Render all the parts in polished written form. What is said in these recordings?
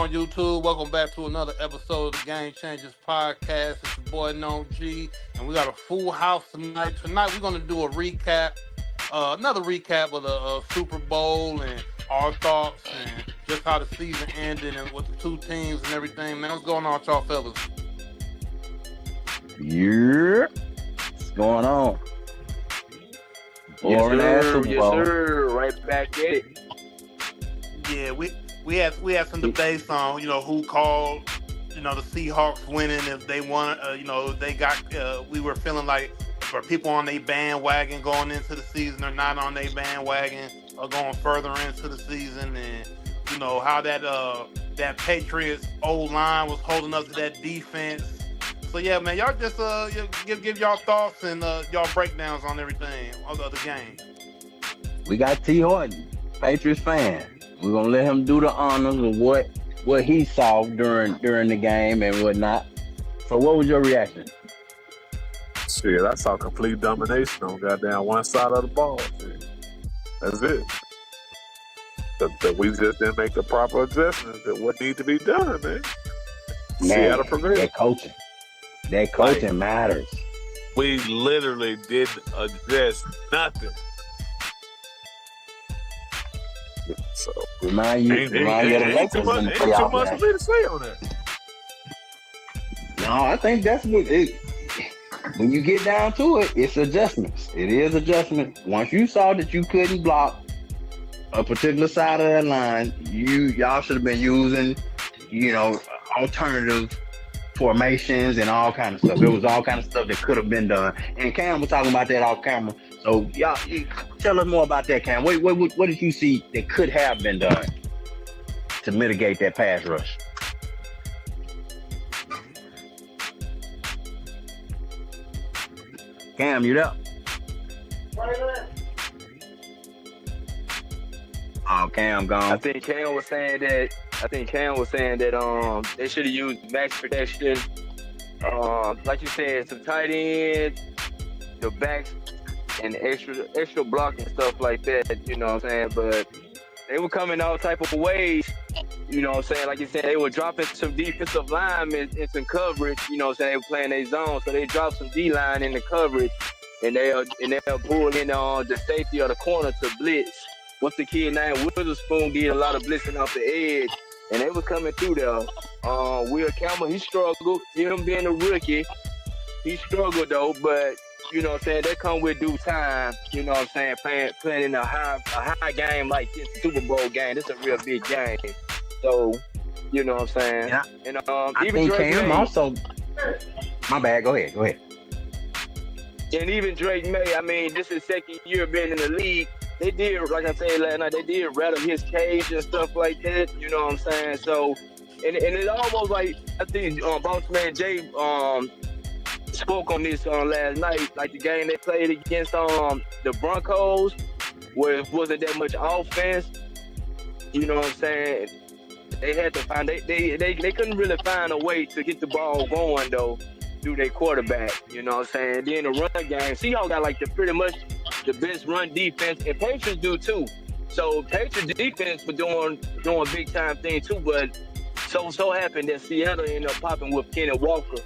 on YouTube? Welcome back to another episode of the Game Changers Podcast. It's your boy Known G, and we got a full house tonight. Tonight we're gonna do a recap, another recap of the Super Bowl and our thoughts and just how the season ended and with the two teams and everything. Man, what's going on with y'all fellas? Yeah, what's going on? Yes, sir. Right back at it. Yeah, we had some debates on who called the Seahawks winning if they won. They got we were feeling like for people on their bandwagon going into the season or not on their bandwagon or going further into the season, and how that Patriots old line was holding up to that defense. So yeah, man, y'all just give y'all thoughts and y'all breakdowns on everything of the game. We got T. Horton, Patriots fan. We're gonna let him do the honors of what he saw during the game and whatnot. So, what was your reaction? Shit, I saw complete domination on goddamn one side of the ball. Shit. That's it. That we just didn't make the proper adjustments that what need to be done, man. Man, that coaching matters. We literally didn't address nothing. So remind you of the Lakers in the playoff. Ain't too much for me to say on that. No, I think that's what it. When you get down to it, it's adjustments. It is adjustments. Once you saw that you couldn't block a particular side of that line, y'all should have been using, alternative formations and all kind of stuff. There was all kind of stuff that could have been done. And Cam was talking about that off camera. So y'all tell us more about that, Cam. What did you see that could have been done to mitigate that pass rush? Cam, you there? Oh, Cam gone. I think Cam was saying that they should have used max protection. Like you said, some tight ends, the backs, and extra blocking stuff like that. You know what I'm saying? But they were coming all type of ways. You know what I'm saying? Like you said, they were dropping some defensive linemen in some coverage. You know what I'm saying? They were playing their zone, so they dropped some D-line in the coverage, and they'll pull in the safety of the corner to blitz. What's the kid named Witherspoon did a lot of blitzing off the edge, and they were coming through there. Will Campbell, he struggled. Him being a rookie, he struggled though, but you know what I'm saying, that come with due time. You know what I'm saying, playing in a high game like this Super Bowl game. This is a real big game. So, you know what I'm saying? Yeah. And I even think Drake Cam May, also. My bad. Go ahead. and even Drake May, I mean, this is second year being in the league. They did, like I said last night, they did rattle his cage and stuff like that. You know what I'm saying? So, and it almost like, I think Boss Man Jay spoke on this last night, like the game they played against the Broncos, where it wasn't that much offense. You know what I'm saying? They had to find they couldn't really find a way to get the ball going though through their quarterback. You know what I'm saying? Then the run game, Seahawks got like pretty much the best run defense, and Patriots do too. So Patriots defense was doing big time thing too, but so happened that Seattle ended up popping with Kenny Walker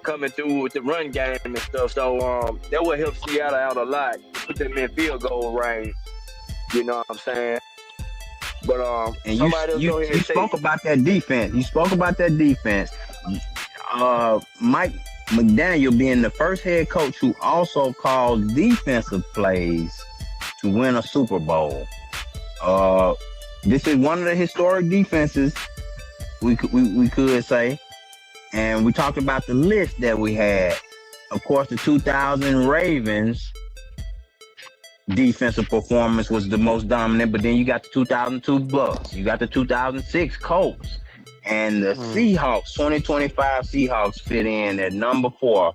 coming through with the run game and stuff. So that would help Seattle out a lot to put them in field goal range. You know what I'm saying? But and you spoke about that defense. Mike McDaniel being the first head coach who also called defensive plays to win a Super Bowl. This is one of the historic defenses we could say, and we talked about the list that we had. Of course, the 2000 Ravens defensive performance was the most dominant, but then you got the 2002 Bucks, you got the 2006 Colts, and the Seahawks, 2025 Seahawks fit in at number 4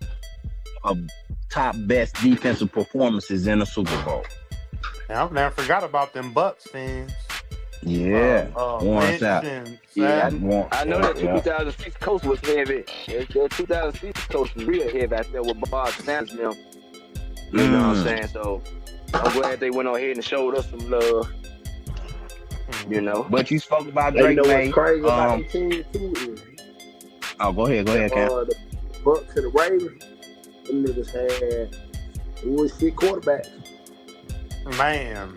of top best defensive performances in a Super Bowl. Now, I never forgot about them Bucks teams. Yeah, Lynch out. I know that 2006 Colts was heavy. That 2006 Colts was real heavy out there with Bob Sanders now. You know what I'm saying? So I'm glad they went on ahead and showed us some love. You know. But you spoke about Hey, you Drake know May. what's crazy about them teams too is Oh, go ahead, Cam. the Bucks and the Ravens. Them niggas had shit quarterbacks. Man.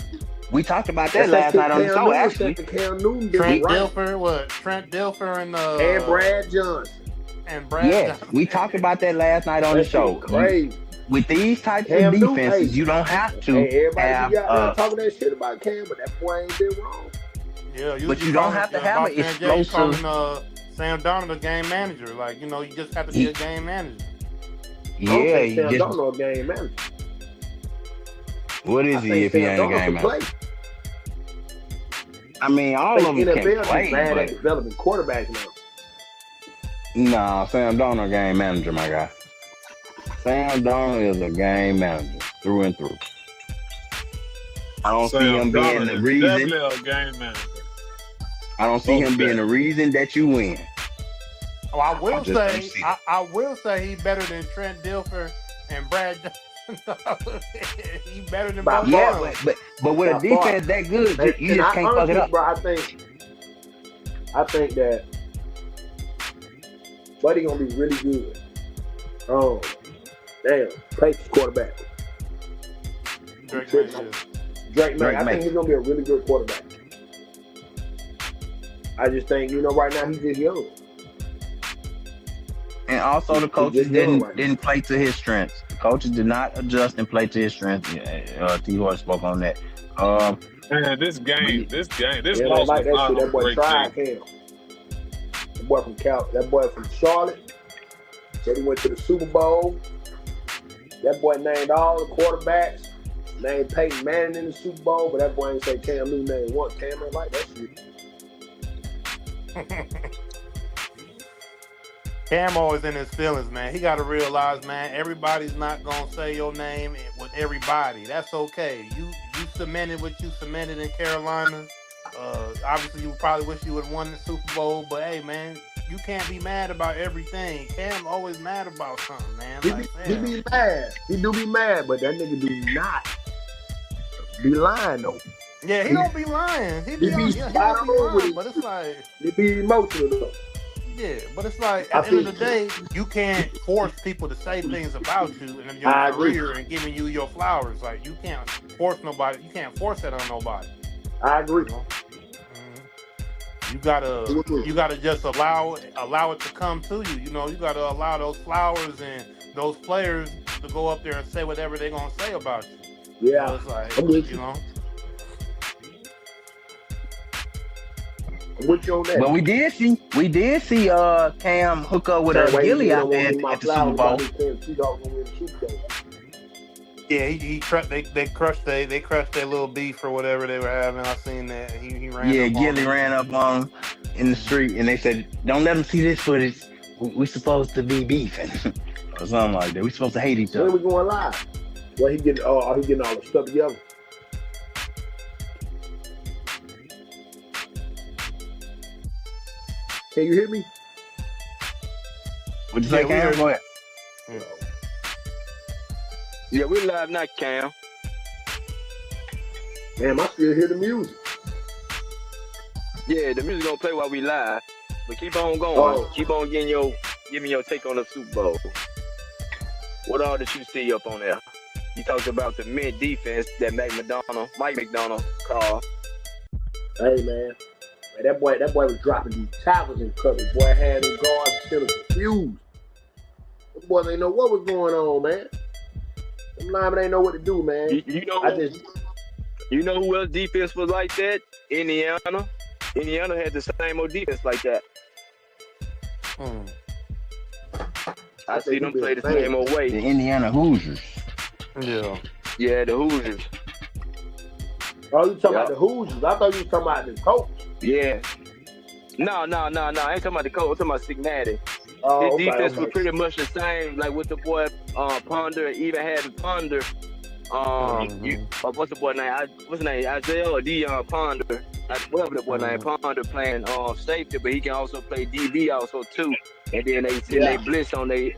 We talked about that last night on the show, actually. Cam Newton Trent right. Dilfer, what? Trent Dilfer and Brad Johnson. And Brad Yes, Johnson. we talked about that last night on the show. Crazy. With these types Cam of Newton, defenses, hey, you don't have to everybody have. be out there talking that shit about Cam, but that boy ain't been wrong. Yeah, But you don't have to have an explosive. Sam Darnold a game manager, like you just have to be a game manager. Yeah, you Sam just. Darnold a game manager. What is he if he ain't a game manager? I mean, all of them can play. Bad at developing quarterbacks now. Nah, Sam Darnold a game manager, my guy. Sam Darnold is a game manager through and through. I don't see him being the reason. Definitely a game manager. I don't see him being the reason that you win. Oh, I will say he's better than Trent Dilfer and Brad Johnson. He's better than both. Yeah, but with a defense that good, you just can't fuck it up. Bro, I think that Buddy gonna be really good. Oh, damn, Patriots quarterback. Drake May. I think he's gonna be a really good quarterback. I just think, right now he's just young. And also the coaches didn't play to his strengths. The coaches did not adjust and play to his strengths. T-Horse spoke on that. Man, this game yeah, loss like that shit. was That boy tried him. That boy from Charlotte. Said he went to the Super Bowl. That boy named all the quarterbacks. Named Peyton Manning in the Super Bowl, but that boy ain't say Cam Newton named one. Cam ain't like that shit. Cam always in his feelings, man. He got to realize, man, everybody's not going to say your name with everybody. That's okay. You cemented what you cemented in Carolina. Obviously, you probably wish you would have won the Super Bowl, but hey, man, you can't be mad about everything. Cam always mad about something, man. He be mad. He do be mad, but that nigga do not be lying, though. Yeah, he don't be lying. He don't be lying, but it's like... He be emotional, though. Yeah, but it's like, at the end of the day, you can't force people to say things about you and your career and giving you your flowers. Like, you can't force nobody. You can't force that on nobody. I agree. You gotta just allow it to come to you. You gotta allow those flowers and those players to go up there and say whatever they're gonna say about you. Yeah, so it's like, I'm with you. I'm with you on that. But we did see Cam hook up with Gilly out there at the Super Bowl. Yeah, they crushed their little beef or whatever they were having. I seen that he ran. Yeah, Gilly ran up on him in the street, and they said, "Don't let them see this footage. We're supposed to be beefing or something like that. We're supposed to hate each other." When we going live? Well, he getting all the stuff together. Can you hear me? What'd you say, Cam? Go ahead. Yeah, we live now, Cam. Damn, I still hear the music. Yeah, the music gonna play while we live. But keep on going. Keep on giving me your take on the Super Bowl. What all did you see up on there? You talked about the mid defense that Mike McDonald called. Hey man, that boy was dropping these tackles in coverage. Boy had him guards still confused. The boys ain't know what was going on, man. Them linemen ain't know what to do, man. You know who else defense was like that? Indiana. Indiana had the same old defense like that. I see them play the same old way. The Indiana Hoosiers. Yeah. Yeah, the Hoosiers. Oh, you talking about the Hoosiers? I thought you was talking about the coach. Yeah. No. I ain't talking about the coach. I'm talking about Cincinnati. His defense was pretty much the same, like with the boy Ponder, even having Ponder. What's the boy name? What's his name? Isaiah or Deion Ponder? Whatever the boy name. Ponder playing safety, but he can also play DB also too. And then they blitz on they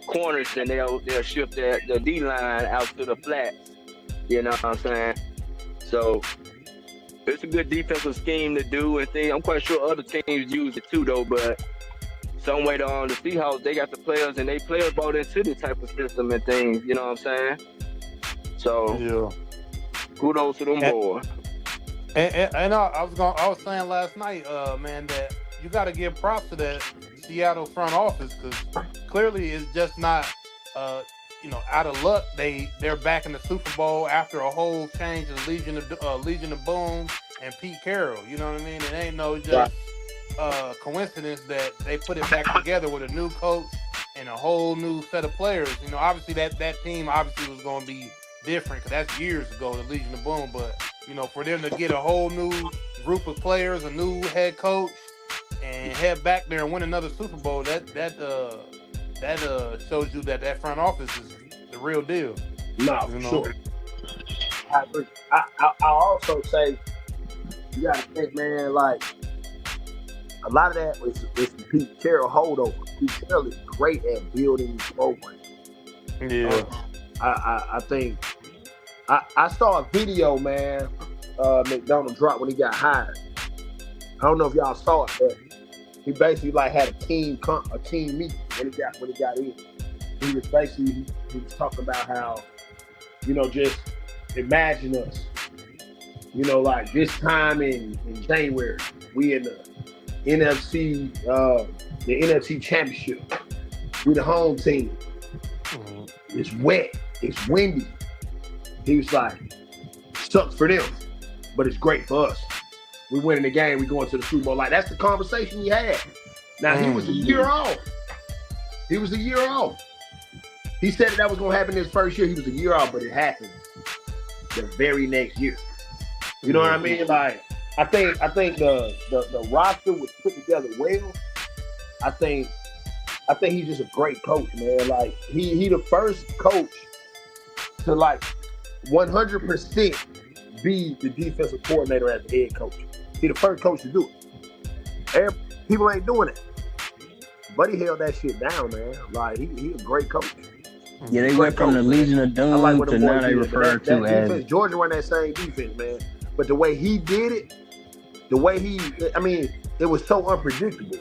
corners, and they'll shift the D line out to the flats. You know what I'm saying? So it's a good defensive scheme to do and things. I'm quite sure other teams use it too, though. But some way on the Seahawks, they got the players and they players bought into this type of system and things. You know what I'm saying? So kudos to them boys. And I was saying last night, man, that you got to give props to that Seattle front office because clearly it's just not, out of luck. They're back in the Super Bowl after a whole change of Legion of Boom and Pete Carroll. You know what I mean? It ain't no just coincidence that they put it back together with a new coach and a whole new set of players. You know, obviously that team obviously was going to be different because that's years ago, the Legion of Boom. But for them to get a whole new group of players, a new head coach, and head back there and win another Super Bowl, that shows you that front office is the real deal. No, for sure. I also say you got to think, man, like a lot of that is the Pete Carroll holdover. Pete Carroll is great at building programs. Yeah. I think I saw a video, man, McDonald dropped when he got hired. I don't know if y'all saw it, but he basically like had a team meeting when he got in. He was basically he was talking about how, just imagine us. Like this time in January, we in the NFC Championship. We the home team. It's wet. It's windy. He was like, sucks for them, but it's great for us. We winning the game. We going to the Super Bowl. Like, that's the conversation he had. Now, he was a year off. He said that was going to happen his first year. He was a year off, but it happened the very next year. You know what I mean? Like, I think the roster was put together well. I think he's just a great coach, man. Like, he the first coach to, like, 100% be the defensive coordinator as the head coach. He the first coach to do it. People ain't doing it. But he held that shit down, man. Like, he a great coach. Yeah, they went from the Legion of Doom to now they refer to as... Defense, Georgia run that same defense, man. But the way he did it, it was so unpredictable.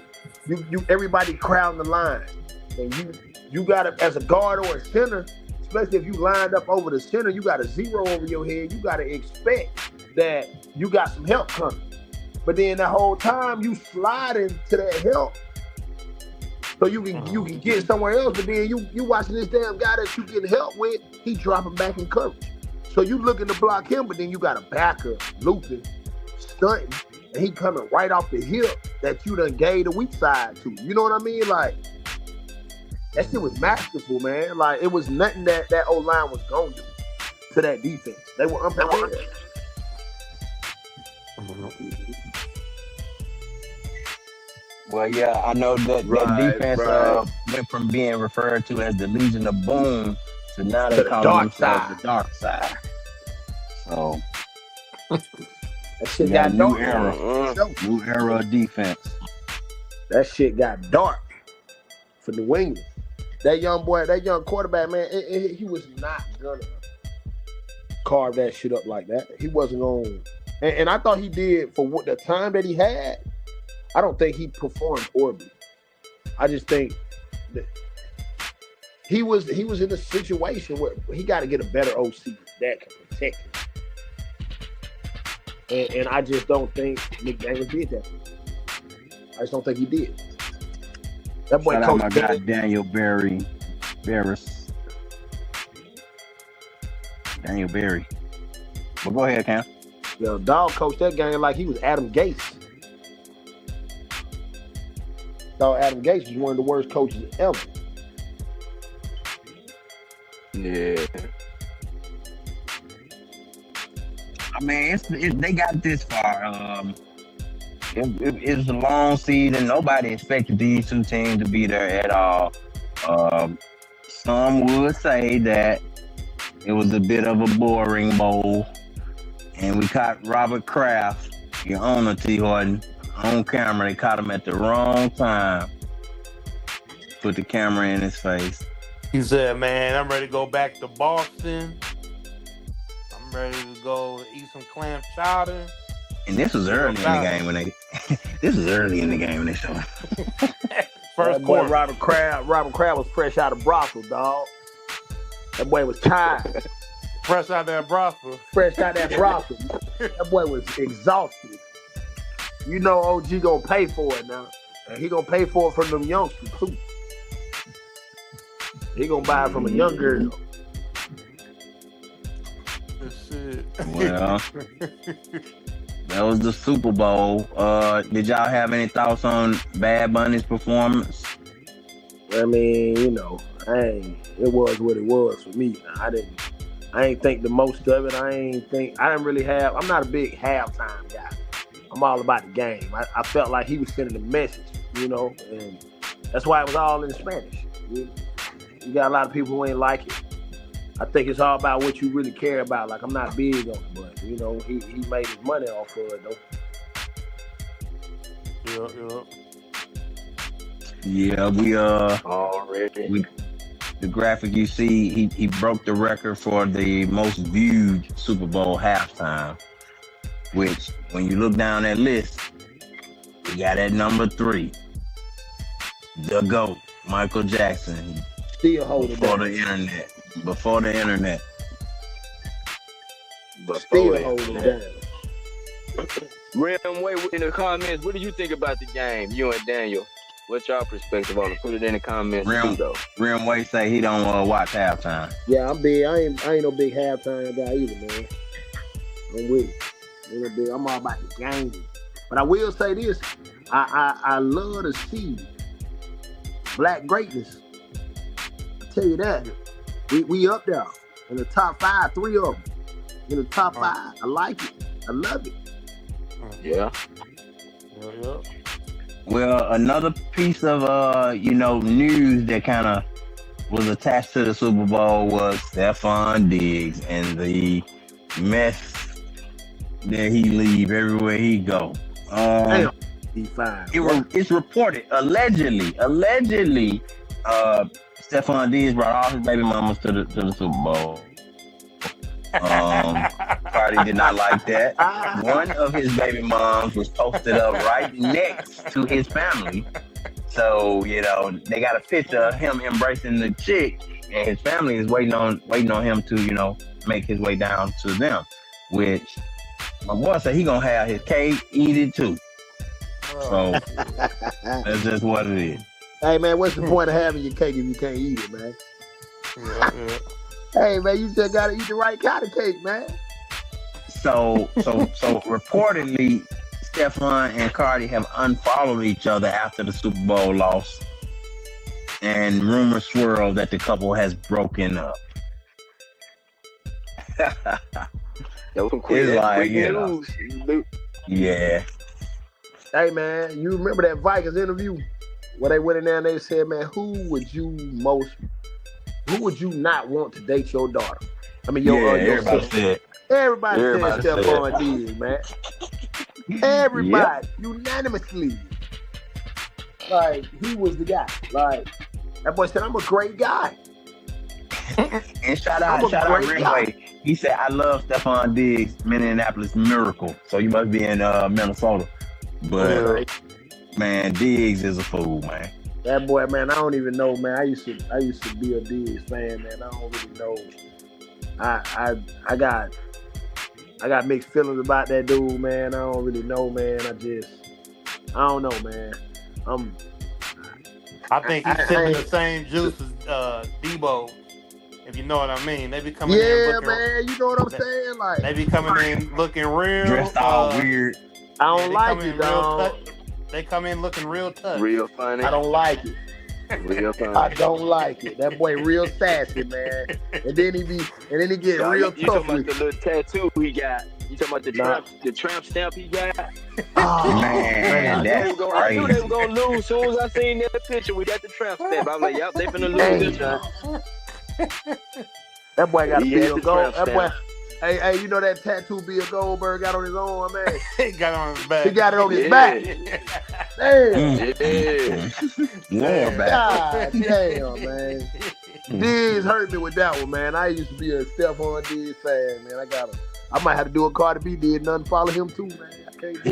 You everybody crowding the line. And you got to, as a guard or a center, especially if you lined up over the center, you got a zero over your head. You got to expect that you got some help coming. But then the whole time you sliding to that help, so you can get somewhere else. But then you watching this damn guy that you getting help with, he dropping back in coverage. So you looking to block him, but then you got a backer looping, stunting, and he coming right off the hip that you done gave the weak side to. You know what I mean? Like, that shit was masterful, man. Like, it was nothing that O-line was going to do to that defense. They were unprepared. Well, yeah, I know that defense went from being referred to as the Legion of Boom to now they call themselves the Dark Side. So that shit got dark. New era of defense. That shit got dark for New England. That young quarterback, man, he was not gonna carve that shit up like that. He wasn't going, and I thought he did for what the time that he had. I don't think he performed horribly. I just think that he was in a situation where he got to get a better OC that can protect him. And I just don't think McDaniel did that. I just don't think he did. That boy coach my guy Daniel Berry. Daniel Berry. Well, go ahead, Cam. Yeah, dog coached that game like he was Adam Gase. Thought Adam Gase was one of the worst coaches ever. Yeah. I mean, they got this far. It was a long season. Nobody expected these two teams to be there at all. Some would say that it was a bit of a boring bowl. And we caught Robert Kraft, your owner, T. Horton, on camera. They caught him at the wrong time. Put the camera in his face. He said, man, I'm ready to go back to Boston. I'm ready to go eat some clam chowder. And this was early in the game when they. This was early in the game when they showed. First that boy quarter. Robert Kraft was fresh out of brothel, dog. That boy was tired. Fresh out that brothel. Fresh out that brothel. That boy was exhausted. You know OG gonna pay for it now. And he gonna pay for it from them youngsters too. He gonna buy it from a young girl. Shit. Well, that was the Super Bowl. Did y'all have any thoughts on Bad Bunny's performance? I mean, you know, it was what it was for me. I ain't think the most of it. I'm not a big halftime guy. I'm all about the game. I felt like he was sending a message, you know, and that's why it was all in Spanish. You got a lot of people who ain't like it. I think it's all about what you really care about. Like, I'm not big on it, but, you know, he made his money off of it, though. Yeah, already. The graphic you see, he broke the record for the most viewed Super Bowl halftime, which, when you look down that list, we got at number 3, the GOAT, Michael Jackson. Still holding Before the internet. Still holding down. Rim Way in the comments, what do you think about the game, you and Daniel? What's your perspective on it? Put it in the comments too, though. Rim Way say he don't watch halftime. Yeah, I'm big. I ain't no big halftime guy either, man. I'm with it. I'm all about the game. But I will say this: I love to see black greatness. I tell you that. We up there in the top 5, 3 of them in the top 5. I like it. I love it. Yeah. Well, another piece of news that kind of was attached to the Super Bowl was Stephon Diggs and the mess that he leave everywhere he go. He's fine. It's reported allegedly. Stephon Diggs brought all his baby mamas to the Super Bowl. Cardi did not like that. One of his baby moms was posted up right next to his family. So, you know, they got a picture of him embracing the chick, and his family is waiting on him to, you know, make his way down to them. Which my boy said he gonna have his cake, eat it too. So that's just what it is. Hey man, what's the point of having your cake if you can't eat it, man? Yeah. Hey man, you just gotta eat the right kind of cake, man. So reportedly, Stephon and Cardi have unfollowed each other after the Super Bowl loss, and rumors swirl that the couple has broken up. It's like, you know, yeah. Hey man, you remember that Vikings interview where they went in there and they said, man, who would you not want to date your daughter? I mean, your everybody sister. said. Everybody said Stephon Diggs, man. Everybody, unanimously. Like, he was the guy. Like, that boy said, I'm a great guy. And shout out Ringway. He said, I love Stephon Diggs, Minneapolis Miracle. So you must be in Minnesota. But man, Diggs is a fool, man. That boy, man, I don't even know, man. I used to be a Diggs fan, man. I don't really know. I got mixed feelings about that dude, man. I don't really know, man. I don't know, man. I think he's sipping the same juice as Debo, if you know what I mean. They be coming in looking, man, you know what I'm saying? Like, they be coming in looking real dressed all weird. I don't like it, dog. They come in looking real tough. Real funny. I don't like it. Real funny. I don't like it. That boy real sassy, man. And then he get real you tough. talking about the little tattoo he got? You talking about the tramp stamp he got? Oh, man, that's crazy. I knew they were gonna lose. As soon as I seen that picture, we got the tramp stamp. I'm like, yep, they finna lose this time. That boy got a Bill Gold. That boy. stamp. Hey, you know that tattoo Bill Goldberg got on his arm, man? He got it on his back. He got it on his back. Damn. Yeah. War back. God damn, man. Diggs hurt me with that one, man. I used to be a Stephon Diggs fan, man. I might have to do a Cardi B did nothing follow him too, man. I can't do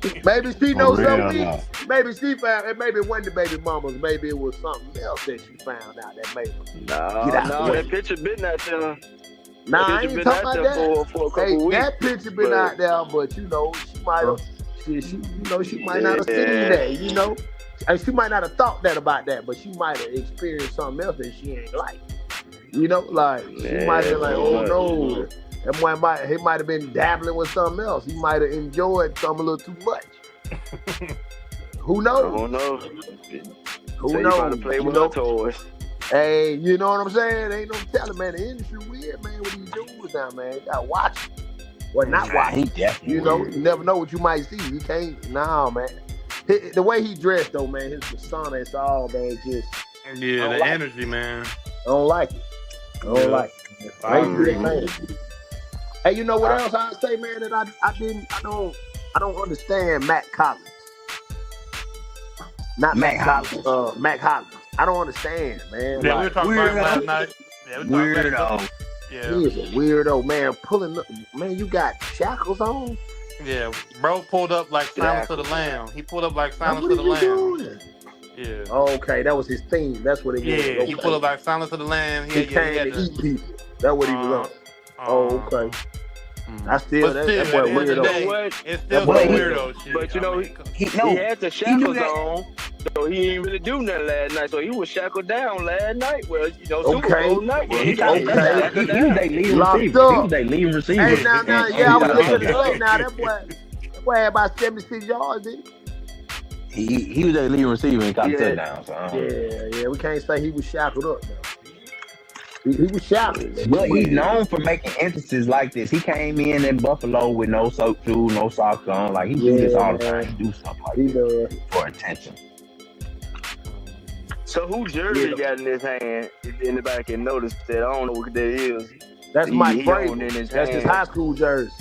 it. Maybe she knows something. Maybe she found, and maybe one of the baby mamas, maybe it was something else that she found out that made her. No, that picture been out there. Nah, I ain't talking about that. For a couple weeks. That picture been out there, but she might have, she might not have seen that, And she might not have thought that about that, but she might have experienced something else that she ain't like. She might have been like, oh no, he might have been dabbling with something else. He might have enjoyed something a little too much. Who knows? Who knows? Who so knows? You gotta play with her toys. Hey, you know what I'm saying? Ain't no telling, man. The industry weird, man. What these dudes now, man? You gotta watch it. Or not watch it. You never know what you might see. You can't, man. The way he dressed, though, man, his persona, it's all, man, just. Yeah, the energy, man. I don't like it. I don't like it. I agree, man. Hey, you know what else I say, man? That I don't understand Matt Collins. Not Matt Collins. Matt Collins. I don't understand, man. Yeah, we were talking about last night. Weirdo. Yeah. He is a weirdo, man. Pulling up, man. You got shackles on. Yeah, bro pulled up like Silence of the Lamb. He pulled up like Silence of the Lamb. Doing? Yeah. Okay, that was his theme. That's what it was. Yeah, he pulled up like Silence of the Lamb. He came to eat people. That's what he was on. Okay. I still, that boy weirdo. It's still some weirdo shit. But he had the shackles on, so he didn't really do nothing last night. So he was shackled down last night. Well, Super Bowl night. He was their leading receiver. Hey, now, I was looking to say now, that boy had about 76 yards, didn't he? He was their leading receiver and got touchdowns. So, yeah, we can't say he was shackled up now. He was shackled. But he's known for making instances like this. He came in Buffalo with no soap shoes, no socks on. Like, he do this all the time. He do something like that for attention. So who jersey got in his hand? If anybody can notice that, I don't know what that is. That's Mike Brady. That's his high school jersey.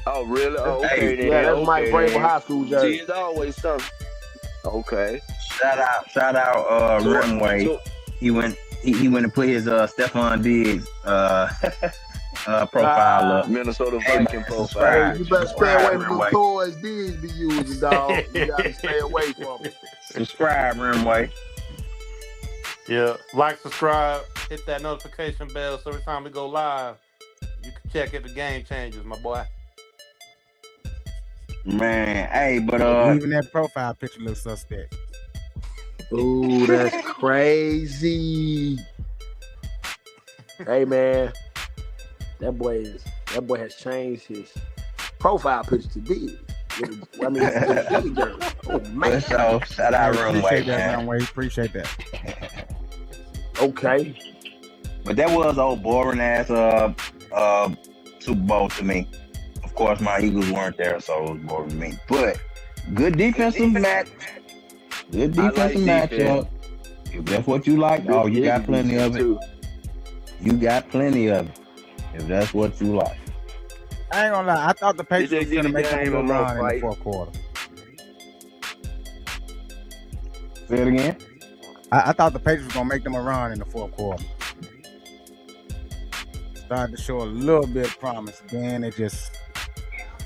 Oh, really? Oh, okay. That's Mike Brady high school jersey. It's always something. Okay. Shout out, Rimway. He went and put his Stephon Diggs profile up. Minnesota Viking profile. Hey, you better stay away from the toys Diggs be using, dog. You gotta stay away from it. Subscribe, Rimway. Yeah, like, subscribe, hit that notification bell so every time we go live, you can check if the game changes, my boy. Man, hey, but even that profile picture looks suspect. Ooh, that's crazy. Hey, man, that boy has changed his profile picture to Diggs. I mean, oh man! So shout out Runway, man. Appreciate that. Okay, but that was old boring ass Super Bowl to me. Of course, my Eagles weren't there, so it was boring to me. But good defensive match. Good defensive matchup. If that's what you like, you got plenty of it. You got plenty of it. If that's what you like. I ain't gonna lie. I thought the Patriots were gonna make a run in the fourth quarter. Say it again. I thought the Patriots were gonna make them a run in the fourth quarter. Started to show a little bit of promise. Then they just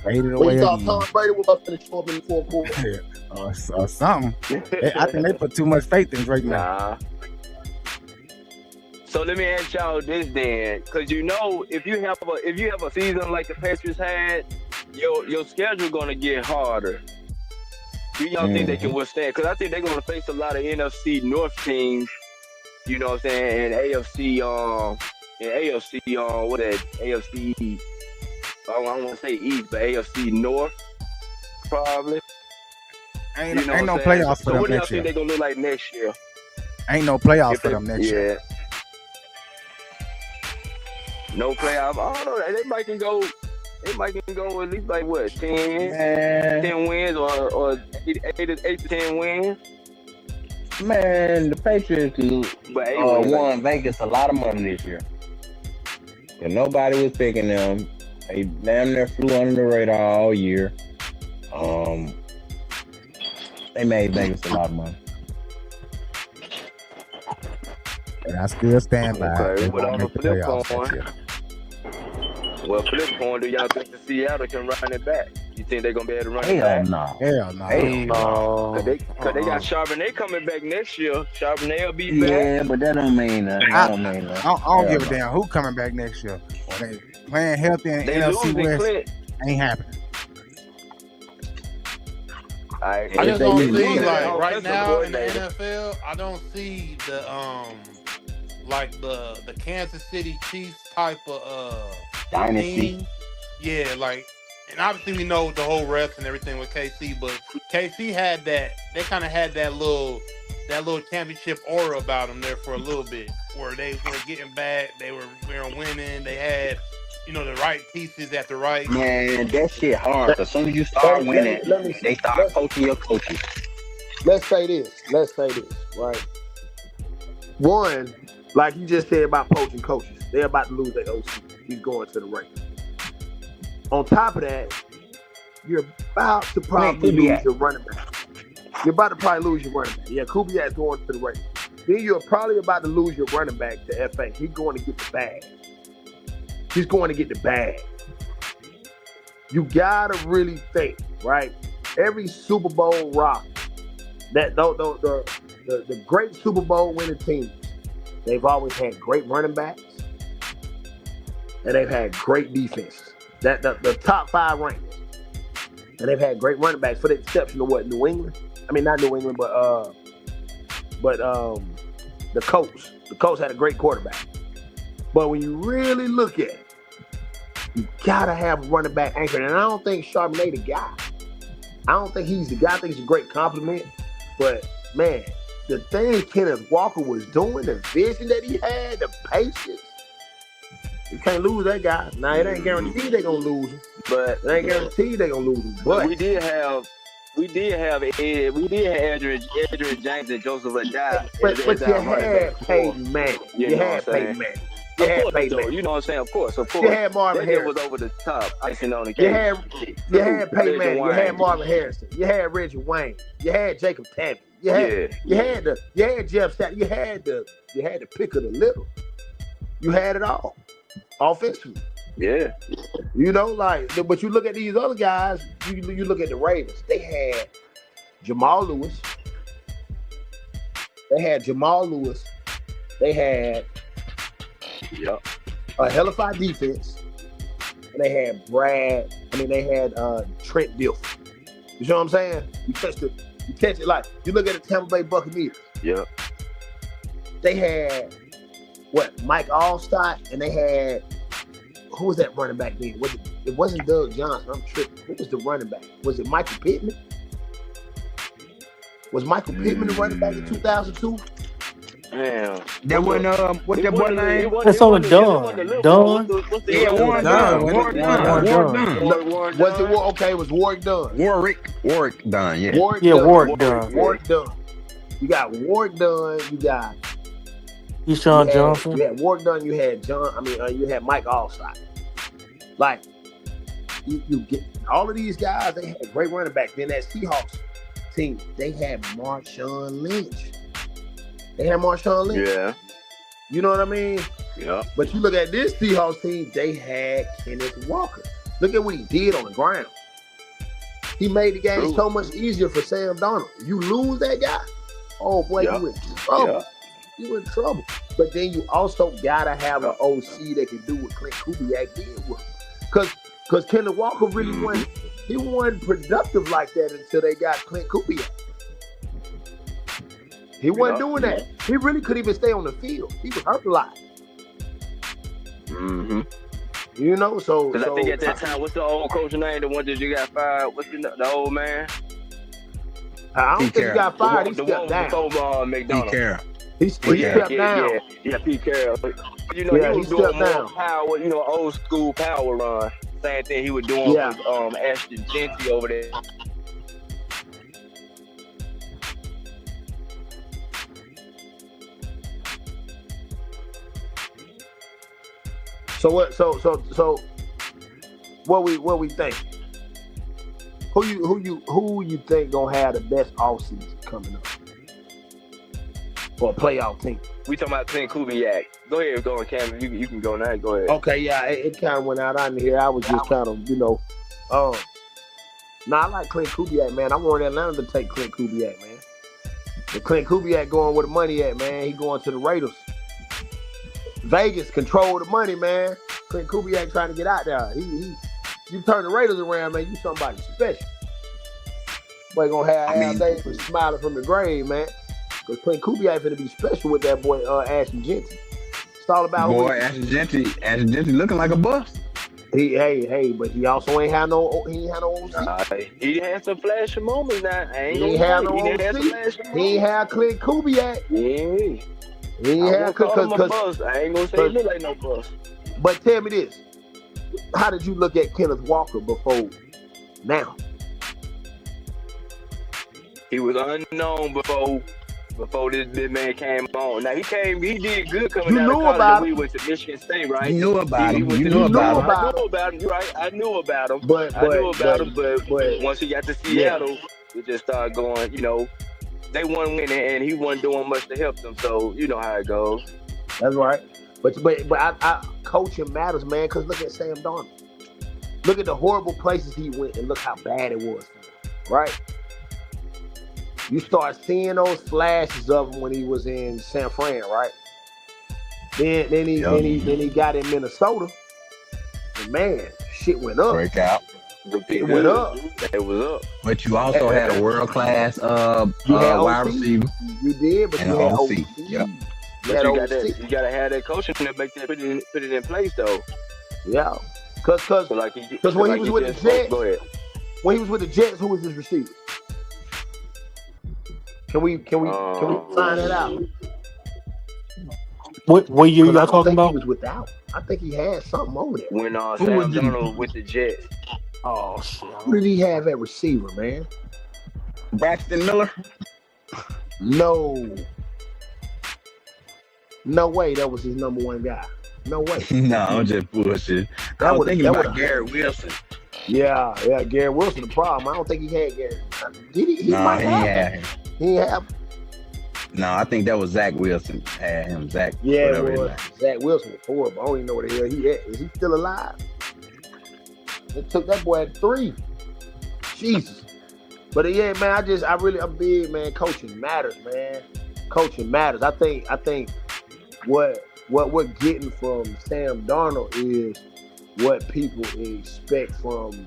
faded away. You thought Tom Brady was up in the fourth quarter? or something. I think they put too much faith in Drake now. So let me ask y'all this then, because if you have a season like the Patriots had, your schedule gonna get harder. Do y'all think they can withstand? Because I think they're gonna face a lot of NFC North teams. You know what I'm saying? And AFC East. I don't want to say East, but AFC North probably. Ain't no playoffs for them next year. So what do y'all think they're gonna look like next year? Ain't no playoffs for them next year. No playoff. I don't know. They might can go at least like what, 10 wins or 8 to 10 wins. Man, the Patriots won Vegas a lot of money this year. And nobody was picking them. They damn near flew under the radar all year. They made Vegas a lot of money. And I still stand by it. Okay, They but won't on the make the flip playoffs next year. well, flip coin, do y'all think the Seattle can run it back? You think they're gonna be able to run it Hell back? no. Hell no. Cause they got Charbonnet coming back next year. Charbonnet will be back. Yeah, but that don't mean nothing. I That don't mean nothing. don't Hell give a no. damn who coming back next year. Or they playing healthy in the They NFC losing West Clint. ain't happening. I just If they don't lose see Clint, like right offensive now in the coordinator. NFL. I don't see the like the Kansas City Chiefs type of Dynasty. team. Yeah, like, and obviously we know the whole refs and everything with KC, but KC had that. They kind of had that little championship aura about them there for a little bit, where they were getting back. They were winning. They had, the right pieces at the right. Man, that shit hard. As soon as you start winning, let me they start coaching your coaches. Let's say this, right? One, like you just said about poaching coaches, they're about to lose their OC. He's going to the Raiders. On top of that, you're about to probably lose your running back. You're about to probably lose your running back. Yeah, Kubiak's going to the Raiders. Then you're probably about to lose your running back to FA. He's going to get the bag. He's going to get the bag. You gotta really think, right? Every Super Bowl roster, the great Super Bowl winning teams, they've always had great running backs, and they've had great defenses. The top 5 rankings, and they've had great running backs, for the exception of what, New England? I mean, not New England, but the Colts. The Colts had a great quarterback. But when you really look at it, you gotta have a running back anchored, and I don't think Charbonnet the guy. I don't think he's the guy. I think he's a great compliment, but man, the thing Kenneth Walker was doing, the vision that he had, the patience. You can't lose that guy. Now, it ain't guaranteed they're gonna lose him. But It ain't guaranteed they're gonna lose him. But we did have Adrian James and Joseph Adai. But you had Peyton Manning. You had Peyton Manning. You had Peyton Manning. You know what I'm saying? Of course. You had Marvin That Harrison. was over the top. Icing on the You cake. had Peyton Manning. You had Marvin Harrison. You had Reggie Wayne. You had Jacob Tappy. You had Jeff Stafford. You had the pick of the little. You had it all offensively. Yeah. But you look at these other guys. You look at the Ravens. They had Jamal Lewis. They had a hellified defense. And they had Trent Dilfer. You know what I'm saying? You catch it like you look at the Tampa Bay Buccaneers. Yeah. They had Mike Allstott, and they had who was that running back then? It wasn't Doug Johnson. I'm tripping. Who was the running back? Was it Michael Pittman? Was Michael Pittman the running back in 2002? Damn. That wasn't what's that boy name? That's on Dunn. Dunn. Yeah, Warren Dunn. Warren Dunn. Was it okay? It was Warwick Dunn. Warwick Dunn. Yeah. Warwick Dunn. Warwick Dunn. You got Warwick Dunn. You got Deshaun Johnson. You had Warwick Dunn. You had you had Mike Allstott. Like you get all of these guys. They had great running back. Then that Seahawks team, they had Marshawn Lynch. Yeah. You know what I mean? Yeah. But you look at this Seahawks team, they had Kenneth Walker. Look at what he did on the ground. He made the game so much easier for Sam Darnold. You lose that guy, oh boy, you in trouble. Yeah. You in trouble. But then you also gotta have an OC that can do what Clint Kubiak did with him. Because Kenneth Walker really wasn't productive like that until they got Clint Kubiak. He wasn't doing that. He really couldn't even stay on the field. He was hurt a lot. Mm-hmm. So because I think at that time, what's the old coach name? The one that you got fired? What's the old man? I don't think he got fired. He stepped down. McDonald. He stepped down. Yeah, Pete Carroll. He was doing more power, old school power run. Same thing he was doing with Ashton Genty over there. So what we think? Who you think gonna have the best offseason coming up for a playoff team? We talking about Clint Kubiak. Go ahead, go on, Cam. You can go now. Go ahead. Okay, yeah, it kind of went out on here. I was just kind of, I like Clint Kubiak, man. I want Atlanta to take Clint Kubiak, man. The Clint Kubiak going where the money at, man. He going to the Raiders. Vegas control the money, man. Clint Kubiak trying to get out there. You turn the Raiders around, man. You somebody special. Boy gonna have Al Davis smiling from the grave, man. Because Clint Kubiak finna be special with that boy Ashton Jeanty. It's all about Ashton Jeanty looking like a bust. But he also ain't had no OC. He had some flashing moments now. He ain't had no OC. He ain't had Clint Kubiak. Yeah. He ain't had bust. I ain't gonna say he look like no bust. But tell me this. How did you look at Kenneth Walker before now? He was unknown before this man came on. Now he did good coming out of college. We went to Michigan State, right? You knew about him. I knew about him, right? I knew about him. But once he got to Seattle, it just started going, they weren't winning and he wasn't doing much to help them. So you know how it goes. That's right. But I coaching matters, man, because look at Sam Darnold. Look at the horrible places he went and look how bad it was for him, right? You start seeing those flashes of him when he was in San Fran, right? Then he got in Minnesota, and man, shit went up. Break out. It went up. It was up. But you also had a world class wide receiver. You did, but you had OC. Yep. But you gotta have that coaching to make that put it in place though. Yeah. Cause when he was with the Jets, go ahead. When he was with the Jets, who was his receiver? Can we find that out? What year y'all talking about? He was without. I think he had something over there. When Sam Darnold with the Jets. Oh shit. Who did he have at receiver, man? Braxton Miller? No way that was his number one guy. No way. No, I'm just bullshit. I was thinking about Garrett Wilson. Yeah, Garrett Wilson the problem. I don't think he had Garrett. Did he? He might have him. He have. No, I think that was Zach Wilson. Had him, Zach. Yeah, it was. Zach Wilson was horrible. I don't even know where the hell he at. Is he still alive? They took that boy at 3. Jesus. But yeah, man, I'm big, man. Coaching matters, man. Coaching matters. I think what we're getting from Sam Darnold is what people expect from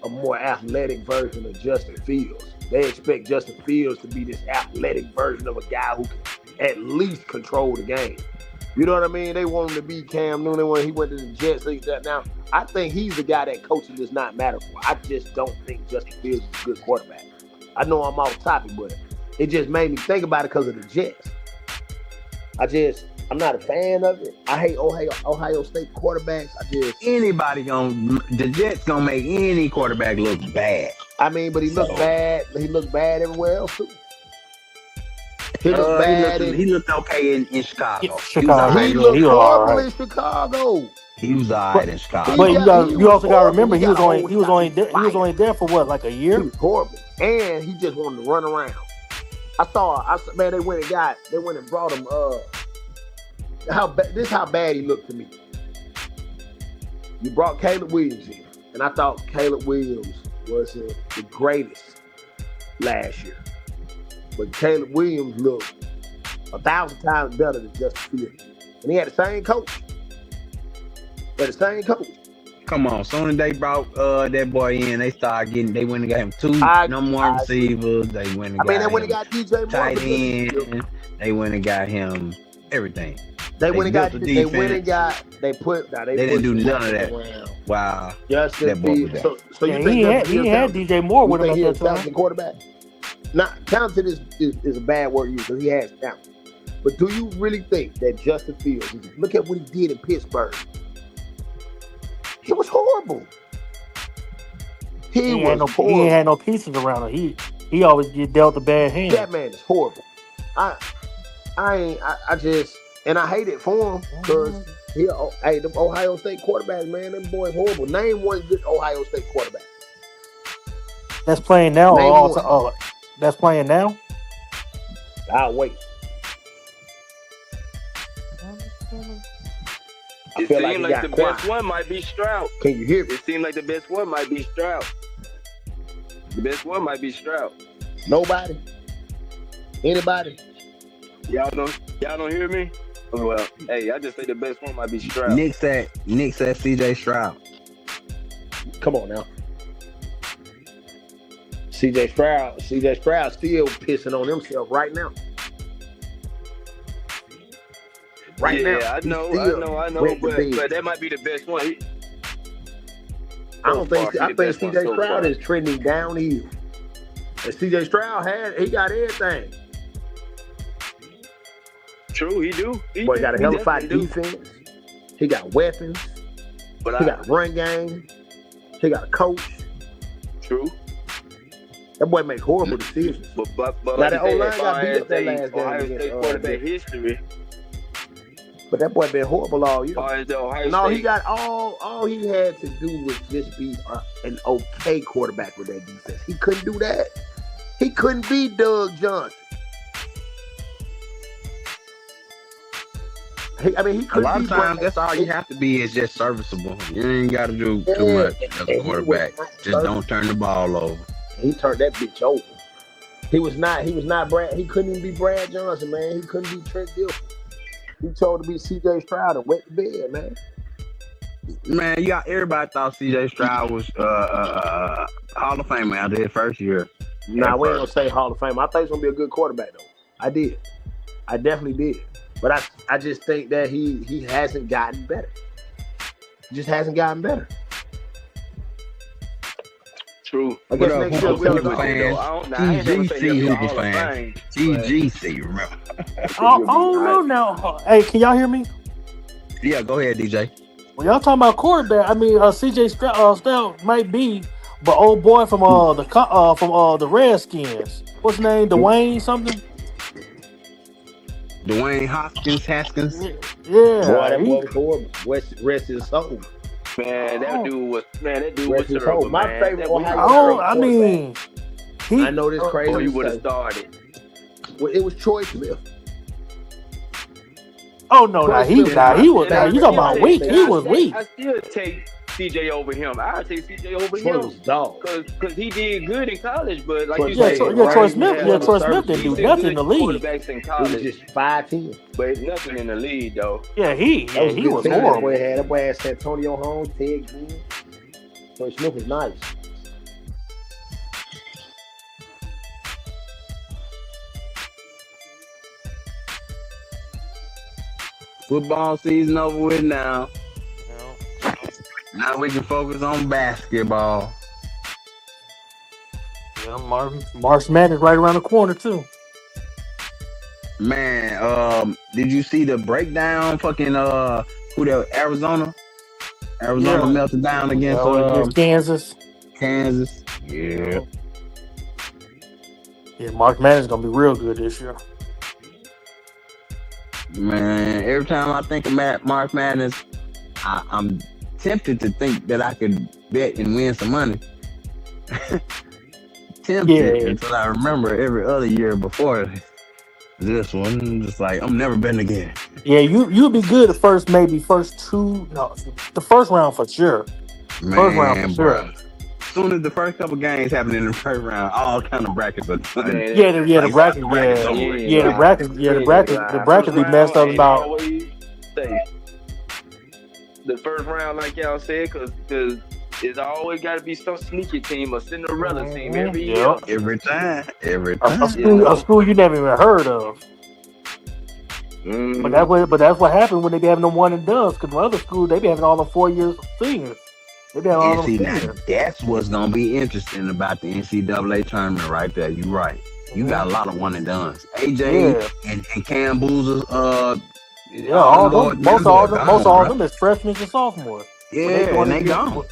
a more athletic version of Justin Fields. They expect Justin Fields to be this athletic version of a guy who can at least control the game. You know what I mean? They want him to be Cam Newton when he went to the Jets. Now, I think he's the guy that coaching does not matter for. I just don't think Justin Fields is a good quarterback. I know I'm off topic, but it just made me think about it because of the Jets. I'm not a fan of it. I hate Ohio State quarterbacks. The Jets gonna make any quarterback look bad. I mean, but he looked bad. He looked bad everywhere else too. He looked bad. He looked okay in Chicago. He looked horrible in Chicago. He was alright in Chicago. But you also got to remember he was only there for what, like a year? He was horrible, and he just wanted to run around. Man, they went and brought him. This is how bad he looked to me. You brought Caleb Williams in, and I thought Caleb Williams wasn't the greatest last year, but Caleb Williams looked 1,000 times better than Justin Fields, and he had the same coach. Come on, soon as they brought that boy in, they went and got him 2 number 1 receivers. They went and got DJ Moore, tight end. They went and got him everything. They didn't do none of that. Wow. Justin Fields. So you think he had DJ Moore with him at that time? Talented quarterback? Not talented is a bad word used because he has talent. But do you really think that Justin Fields? Look at what he did in Pittsburgh. He was horrible. He ain't had no pieces around him. He always get dealt a bad hand. That man is horrible. I hate it for him because the Ohio State quarterbacks, man, them boys horrible. Name one good Ohio State quarterback. That's playing now or Name all one. time? That's playing now. I'll wait. I It feel like seems he like got the quiet. best one might be Stroud. Can you hear me? It seems like the best one might be Stroud. The best one might be Stroud. Nobody? Anybody? Y'all don't hear me? Well, hey, I just say the best one might be Stroud. Nick said CJ Stroud. Come on now. CJ Stroud still pissing on himself right now. Right now. I know, but that might be the best one. I think CJ Stroud is trending downhill. And CJ Stroud he got everything. True, he do. Boy, got a hell of a defense. He got weapons. But he got a run game. He got a coach. True. That boy make horrible decisions. But now like that O-line got beat up that last game. Ohio State quarterback history. But that boy been horrible all year. No, he got all he had to do was just be an okay quarterback with that defense. He couldn't do that. He couldn't be Doug Johnson. He couldn't. A lot of times, that's all you have to be is just serviceable. You ain't got to do too much as a quarterback. Just don't turn the ball over. He turned that bitch over. He was not Brad. He couldn't even be Brad Johnson, man. He couldn't be Trent Dilfer. He told to be C.J. Stroud and wet the bed, man. Man, everybody thought C.J. Stroud was Hall of Famer out there first year. Nah, we ain't gonna say Hall of Fame. I think he's gonna be a good quarterback though. I did. I definitely did. But I just think that he hasn't gotten better. He just hasn't gotten better. True. I guess next year we'll go. TGC Hooper fans. TGC, remember? I don't know now. Hey, can y'all hear me? Yeah, go ahead, DJ. When y'all talking about quarterback, I mean, CJ Stroud might be, but old boy from the Redskins. What's his name? Dwayne something? Dwayne Haskins. Yeah. Boy, that boy was horrible. Rest his soul. Man, that dude was his terrible. soul. My favorite I know this crazy. He would have started. Well, it was Troy Smith. Oh no, you talking about weak? He was weak. I still take CJ over him. I take CJ over Troy him was dog. Because he did good in college, but like you said, Troy Smith didn't do nothing in the league. Quarterbacks in He college, was just 5'10", but nothing in the league though. Yeah, he was horrible. That boy had Santonio Holmes, Ted Ginn. Troy Smith was nice. Football season over with now. Now we can focus on basketball. Yeah, March Madness right around the corner too. Man, did you see the breakdown? Fucking Arizona melted down against Kansas. Yeah. Yeah, March Madness is gonna be real good this year. Man, every time I think of March Madness, I'm tempted to think that I could bet and win some money. Tempted until I remember every other year before this one. Just like, I'm never betting again. Yeah, you'll be good the first round for sure. First round for sure. As soon as the first couple games happen in the first round, all kind of brackets are done. The brackets be messed up about. The first round, like y'all said, because it's always got to be some sneaky team or Cinderella team every year. Every time. A school you never even heard of. Mm-hmm. But that's what happened when they be having them one and dones. Because other schools they be having all them 4 years seniors. They be having all them seniors. That's what's gonna be interesting about the NCAA tournament right there. You're right. You got a lot of one and dones. AJ and Cam Boozers. Most of them is freshmen and sophomores. Yeah, they gone.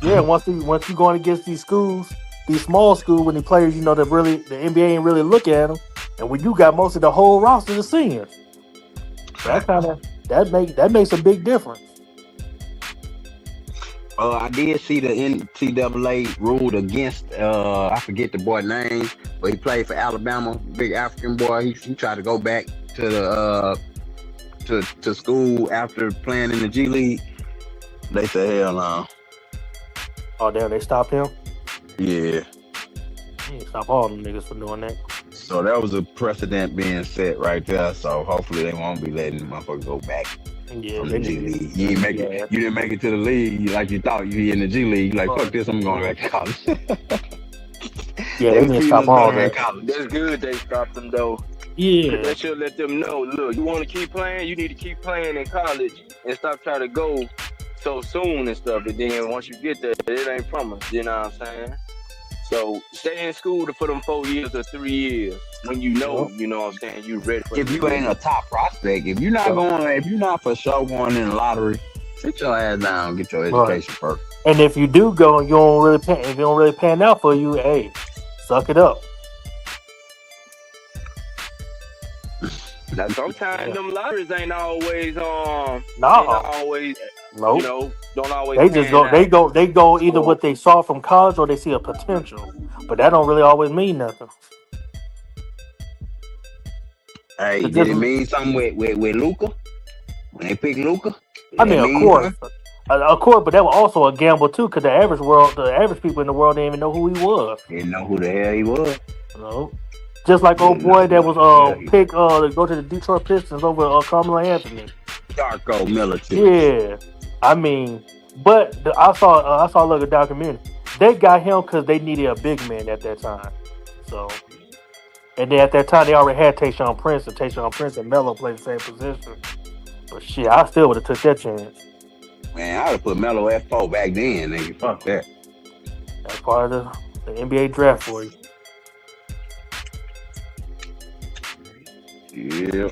Yeah, once you going against these schools, these small schools, when the players, the NBA ain't really look at them, and when you got most of the whole roster of seniors, that makes a big difference. I did see the NCAA ruled against I forget the boy's name, but he played for Alabama, big African boy. He tried to go back to the to school after playing in the G League. They said hell no. Oh damn, they stopped him. Yeah. Yeah, stop all them niggas for doing that. So that was a precedent being set right there. So hopefully they won't be letting the motherfucker go back Yeah, from they the G need League. You didn't make it. You didn't make it to the league like you thought. You in the G League. You like fuck this. I'm going back to college. Yeah, they need to stop all that. That's good they stopped them though. Yeah. They should let them know, look, you want to keep playing, you need to keep playing in college and stop trying to go so soon and stuff. And then once you get there, it ain't promised. You know what I'm saying? So stay in school for them 4 years or 3 years when you know what I'm saying, you ready for if you ain't a top prospect, if you're not for sure going in the lottery, sit your ass down and get your education first. And if you do go and if you don't really pan out for you, hey, suck it up. Now, sometimes them lotteries ain't always No. you know, don't always They just go they go either what they saw from college or they see a potential. But that don't really always mean nothing. Hey, did it mean something with Luka? When they picked Luka? I mean, of course, but that was also a gamble too, because the average people in the world didn't even know who he was. Didn't know who the hell he was. No. Just like old boy that was picked to go to the Detroit Pistons over Carmelo Anthony. Darko Milicic. Yeah, I mean, but I saw a look at documentary. They got him because they needed a big man at that time. So, and then at that time they already had Tayshaun Prince, and Melo played the same position. But shit, I still would have took that chance. Man, I would have put Melo at 4 back then, nigga. Fuck that. That's part of the NBA draft for you. Yeah.